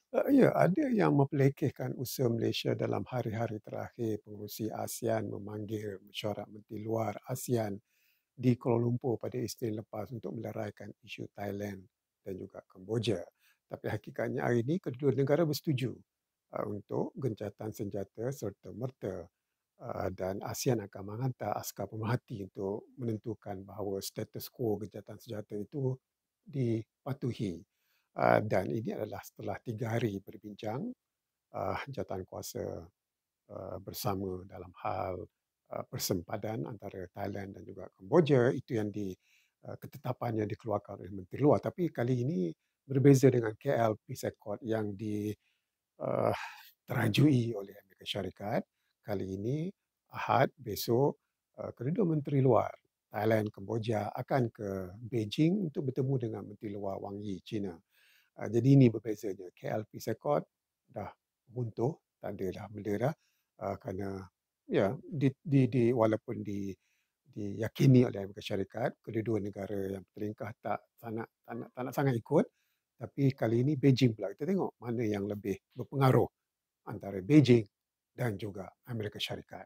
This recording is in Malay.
Ya, ada yang memperlekehkan usaha Malaysia dalam hari-hari terakhir. Pengerusi ASEAN memanggil mesyuarat Menteri Luar ASEAN di Kuala Lumpur pada Isnin lepas untuk meleraikan isu Thailand dan juga Kemboja. Tapi hakikatnya hari ini kedua negara bersetuju untuk gencatan senjata serta-merta, dan ASEAN akan menghantar askar pemerhati untuk menentukan bahawa status quo gencatan senjata itu dipatuhi. Dan ini adalah setelah 3 hari berbincang jawatankuasa bersama dalam hal persempadan antara Thailand dan juga Kemboja. Itu yang ketetapan yang dikeluarkan oleh Menteri Luar. Tapi kali ini berbeza dengan KL Peace Accord yang terajui oleh Amerika Syarikat. Kali ini Ahad besok kedua Menteri Luar Thailand, Kemboja akan ke Beijing untuk bertemu dengan Menteri Luar Wang Yi, China. Jadi ini berbezanya. KL Peace Accord dah runtuh, tak ada dah benda dah. Kerana ya walaupun diyakini oleh Amerika Syarikat, kedua-dua negara yang bertelingkah tak nak sangat ikut. Tapi kali ini Beijing pula. Kita tengok mana yang lebih berpengaruh antara Beijing dan juga Amerika Syarikat.